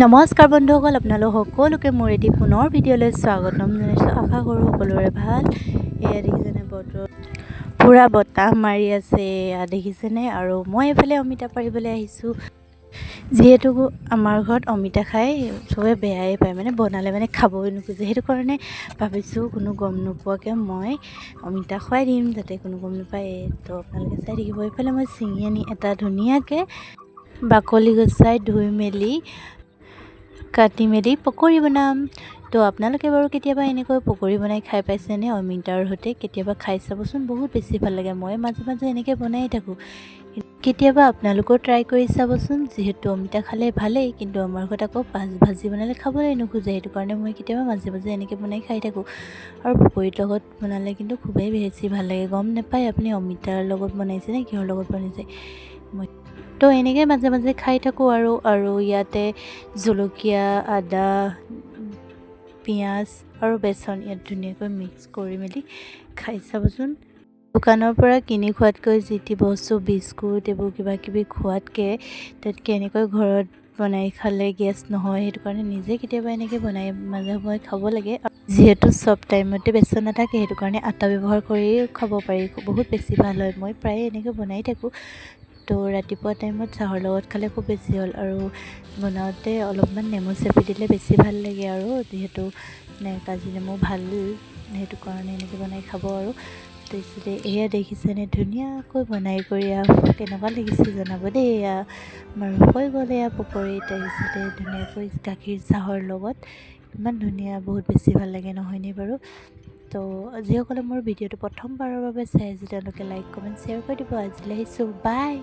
নমস্কাৰ বন্ধুসকল, আপোনালোক সকলোকে মোৰ এটি পুনৰ ভিডিঅ'লৈ স্বাগতম জনাইছোঁ। আশা কৰোঁ সকলোৰে ভাল। এয়া দেখিছেনে বতৰ পূৰা বতাহ মাৰি আছে, এয়া দেখিছেনে। আৰু মই এইফালে অমিতা পাৰিবলৈ আহিছোঁ। যিহেতু আমাৰ ঘৰত অমিতা খাই চবে বেয়াই পায়, মানে বনালে মানে খাবই নোখোজে। সেইটো কাৰণে ভাবিছোঁ কোনো গম নোপোৱাকৈ মই অমিতা খুৱাই দিম, যাতে কোনো গম নাপায়। তো আপোনালোকে চাই থাকিব। এইফালে মই ছিঙি আনি এটা ধুনীয়াকৈ বাকলি গুচাই ধুই মেলি কাটি মেলি পকৰি বনাম। তো আপোনালোকে বাৰু কেতিয়াবা এনেকৈ পকৰি বনাই খাই পাইছেনে? অমিতাৰ সৈতে কেতিয়াবা খাই চাবচোন, বহুত বেছি ভাল লাগে। মই মাজে মাজে এনেকৈ বনাই থাকোঁ। কেতিয়াবা আপোনালোকেও ট্ৰাই কৰি চাবচোন। যিহেতু অমিতা খালে ভালেই, কিন্তু আমাৰ ঘৰত আকৌ ভাজি বনালে খাবলৈ নোখোজে। সেইটো কাৰণে মই কেতিয়াবা মাজে মাজে এনেকৈ বনাই খাই থাকোঁ। আৰু পকৰীৰ লগত বনালে কিন্তু খুবেই বেছি ভাল লাগে। গম নাপায় আপুনি অমিতাৰ লগত বনাইছে নে কিহৰ লগত বনাইছে। মই তো এনেকৈ মাজে মাজে খাই থাকোঁ। আৰু ইয়াতে জলকীয়া, আদা, পিঁয়াজ আৰু বেচন ইয়াত ধুনীয়াকৈ মিক্স কৰি মেলি খাই চাবচোন। দোকানৰ পৰা কিনি খোৱাতকৈ যিটি বস্তু বিস্কুট এইবোৰ কিবাকিবি খোৱাতকৈ তাতকৈ এনেকৈ ঘৰত বনাই খালে গেছ নহয়। সেইটো কাৰণে নিজে কেতিয়াবা এনেকৈ বনাই মাজে সময়ে খাব লাগে। যিহেতু চব টাইমতে বেচন নাথাকে, সেইটো কাৰণে আটা ব্যৱহাৰ কৰি খাব পাৰি, বহুত বেছি ভাল হয়। মই প্ৰায়ে এনেকৈ বনাই থাকোঁ। তো ৰাতিপুৱা টাইমত চাহৰ লগত খালে খুব বেছি হ'ল। আৰু বনাওঁতে অলপমান নেমু চেপি দিলে বেছি ভাল লাগে। আৰু যিহেতু কাজি নেমু ভাল, সেইটো কাৰণে এনেকৈ বনাই খাব। আৰু তাৰপিছতে এয়া দেখিছেনে ধুনীয়াকৈ বনাই কৰি কেনেকুৱা লাগিছে জনাব দেই। এয়া আমাৰ হৈ গ'ল এয়া পকৰি। তাৰপিছতে ধুনীয়াকৈ গাখীৰ চাহৰ লগত ইমান ধুনীয়া, বহুত বেছি ভাল লাগে নহয়নে বাৰু। তো যিসকলে মোৰ ভিডিঅ'টো প্ৰথমবাৰৰ বাবে চাই আছে তেওঁলোকে লাইক কমেণ্ট শ্বেয়াৰ কৰি দিব। আজিলৈ আহিছোঁ, বাই।